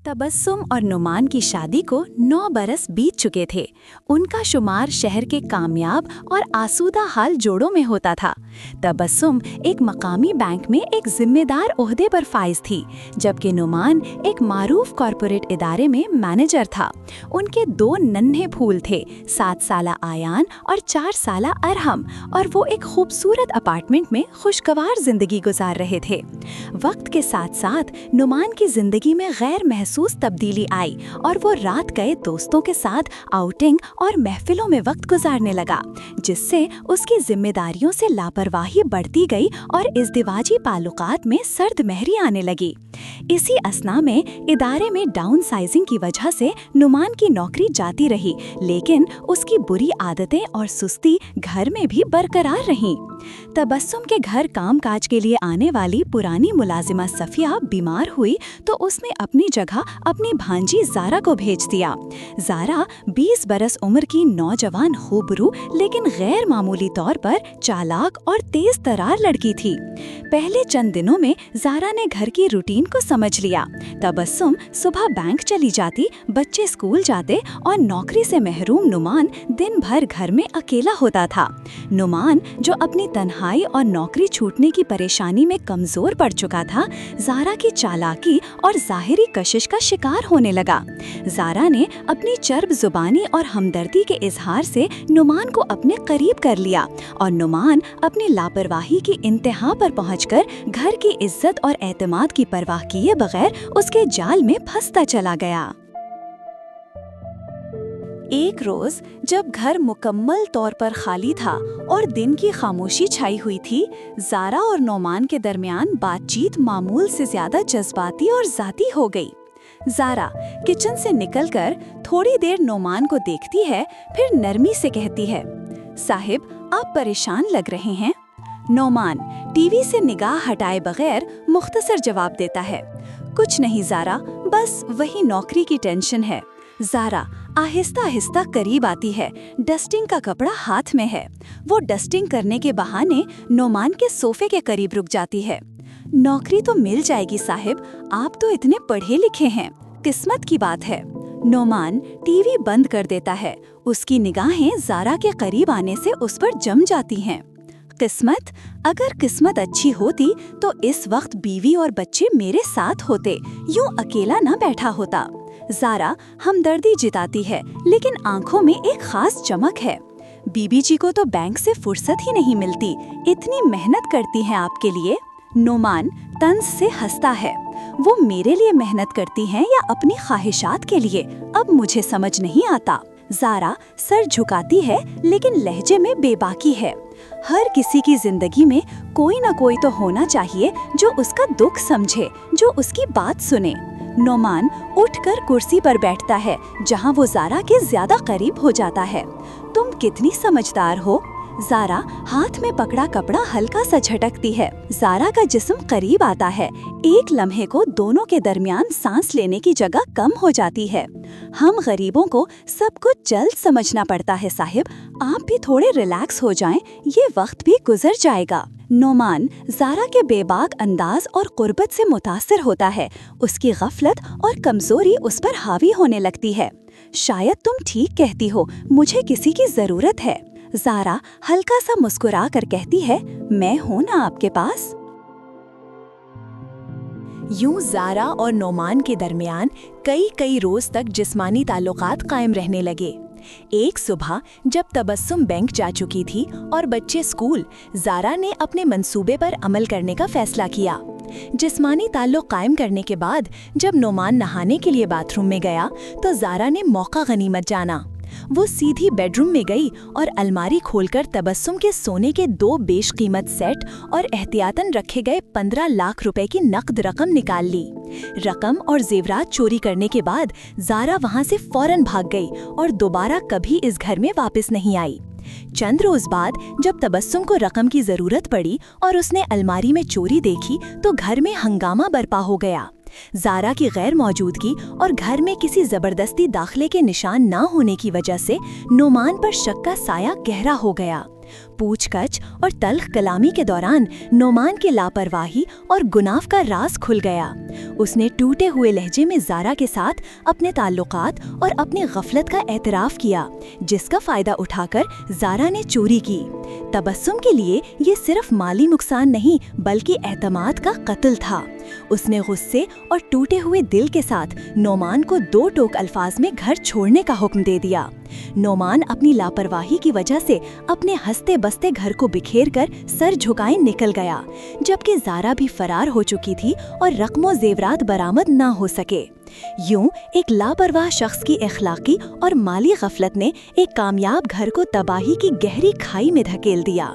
तबस्सुम और नुमान की शादी को 9 बरस बीत चुके थे। उनका शुमार शहर के कामयाब और आसूदा हाल जोड़ों में होता था। तबस्सुम एक मकामी बैंक में एक जिम्मेदार ओहदे पर फाइज थी, जबकि नुमान एक मारूफ कॉरपोरेट इदारे में मैनेजर था। उनके 2 नन्हे फूल थे, 7 साला आयान और 4 साला अरहम, और वो एक खूबसूरत अपार्टमेंट में खुशगवार जिंदगी गुजार रहे थे। वक्त के साथ साथ नुमान की जिंदगी में गैर महसूस तब्दीली आई और वो रात गए दोस्तों के साथ आउटिंग और महफिलों में वक्त गुजारने लगा, जिससे उसकी जिम्मेदारियों से लापरवाही बढ़ती गई और इज़्दिवाजी ताल्लुकात में सर्द महरी आने लगी। इसी असना में इदारे में डाउन साइजिंग की वजह से नुमान की नौकरी जाती रही, लेकिन उसकी बुरी आदतें और सुस्ती घर में भी बरकरार रहीं। तबस्सुम के घर कामकाज के लिए आने वाली पुरानी मुलाजिमा सफिया बीमार हुई तो उसने अपनी जगह अपनी भांजी ज़ारा को भेज दिया। ज़ारा 20 बरस उम्र की नौजवान खूबरू लेकिन गैर मामूली तौर पर चालाक और तेज तरार लड़की थी। पहले चंद दिनों में ज़ारा ने घर की रूटीन को समझ लिया। तबस्सुम सुबह बैंक चली जाती, बच्चे स्कूल जाते और नौकरी से महरूम नुमान दिन भर घर में अकेला होता था। नुमान, जो अपनी तन्हाई और नौकरी छूटने की परेशानी में कमजोर पड़ चुका था, ज़ारा की चालाकी और ज़ाहिरी कशिश का शिकार होने लगा। ज़ारा ने अपनी चर्ब जुबानी और हमदर्दी के इजहार से नुमान को अपने करीब कर लिया और नुमान अपनी लापरवाही की इंतहा पर पहुंचकर घर की इज्जत और एतमाद की परवाह किए बगैर उसके जाल में फंसता चला गया। एक रोज जब घर मुकम्मल तौर पर खाली था और दिन की खामोशी छाई हुई थी, ज़ारा और नोमान के दरमियान बातचीत मामूल से ज्यादा जज्बाती और ज़ाती हो गई। ज़ारा किचन से निकलकर थोड़ी देर नोमान को देखती है, फिर नरमी से कहती है, साहिब, आप परेशान लग रहे हैं। नोमान टीवी से निगाह हटाए बगैर मुख्तसर जवाब देता है, कुछ नहीं ज़ारा, बस वही नौकरी की टेंशन है। ज़ारा आहिस्ता आहिस्ता करीब आती है, डस्टिंग का कपड़ा हाथ में है। वो डस्टिंग करने के बहाने नोमान के सोफे के करीब रुक जाती है। नौकरी तो मिल जाएगी साहिब, आप तो इतने पढ़े लिखे हैं, किस्मत की बात है। नोमान टीवी बंद कर देता है। उसकी निगाहें ज़ारा के करीब आने से उस पर जम जाती हैं। किस्मत? अगर किस्मत अच्छी होती तो इस वक्त बीवी और बच्चे मेरे साथ होते, यूं अकेला न बैठा होता। ज़ारा हमदर्दी जिताती है, लेकिन आंखों में एक खास चमक है। बीबी जी को तो बैंक से फुर्सत ही नहीं मिलती, इतनी मेहनत करती हैं आपके लिए। नोमान तंज से हंसता है, वो मेरे लिए मेहनत करती हैं या अपनी ख्वाहिशात के लिए, अब मुझे समझ नहीं आता। ज़ारा सर झुकाती है, लेकिन लहजे में बेबाकी है। हर किसी की जिंदगी में कोई न कोई तो होना चाहिए जो उसका दुख समझे, जो उसकी बात सुने। नोमान उठकर कुर्सी पर बैठता है, जहां वो ज़ारा के ज्यादा करीब हो जाता है। तुम कितनी समझदार हो। ज़ारा हाथ में पकड़ा कपड़ा हल्का सा झटकती है। ज़ारा का जिस्म करीब आता है। एक लम्हे को दोनों के दरमियान सांस लेने की जगह कम हो जाती है। हम गरीबों को सब कुछ जल्द समझना पड़ता है साहिब, आप भी थोड़े रिलैक्स हो जाएं, ये वक्त भी गुजर जाएगा। नोमान ज़ारा के बेबाक अंदाज और कुर्बत से मुतासिर होता है। उसकी गफलत और कमजोरी उस पर हावी होने लगती है। शायद तुम ठीक कहती हो, मुझे किसी की जरूरत है। ज़ारा हल्का सा मुस्कुरा कर कहती है, मैं हूँ ना आपके पास। यूं ज़ारा और नोमान के दरमियान कई रोज तक जिस्मानी ताल्लुकात कायम रहने लगे। एक सुबह जब तबस्सुम बैंक जा चुकी थी और बच्चे स्कूल, ज़ारा ने अपने मंसूबे पर अमल करने का फैसला किया। जिस्मानी ताल्लुक कायम करने के बाद जब नोमान नहाने के लिए बाथरूम में गया तो ज़ारा ने मौका गनीमत जाना। वो सीधी बेडरूम में गई और अलमारी खोलकर तबस्सुम के सोने के 2 बेशकीमत सेट और एहतियातन रखे गए 15 लाख रुपए की नकद रकम निकाल ली। रकम और जेवरात चोरी करने के बाद ज़ारा वहां से फौरन भाग गई और दोबारा कभी इस घर में वापस नहीं आई। चंद रोज बाद जब तबस्सुम को रकम की जरूरत पड़ी और उसने अलमारी में चोरी देखी तो घर में हंगामा बरपा हो गया। زارا کی غیر موجودگی اور گھر میں کسی زبردستی داخلے کے نشان نہ ہونے کی وجہ سے نعمان پر شک کا سایہ گہرا ہو گیا۔ پوچھ گچھ اور تلخ کلامی کے دوران نعمان کی لاپرواہی اور گناہ کا راز کھل گیا۔ اس نے ٹوٹے ہوئے لہجے میں زارا کے ساتھ اپنے تعلقات اور اپنی غفلت کا اعتراف کیا، جس کا فائدہ اٹھا کر زارا نے چوری کی۔ تبسم کے لیے یہ صرف مالی نقصان نہیں بلکہ اعتماد کا قتل تھا۔ اس نے غصے اور ٹوٹے ہوئے دل کے ساتھ نعمان کو 2 ٹوک الفاظ میں گھر چھوڑنے کا حکم دے دیا۔ نعمان اپنی لاپرواہی کی وجہ سے اپنے ہنستے بستے گھر کو بکھیر کر سر جھکائے نکل گیا، جبکہ زارا بھی فرار ہو چکی تھی اور رقم و زیورات برآمد نہ ہو سکے۔ یوں ایک لاپرواہ شخص کی اخلاقی اور مالی غفلت نے ایک کامیاب گھر کو تباہی کی گہری کھائی میں دھکیل دیا۔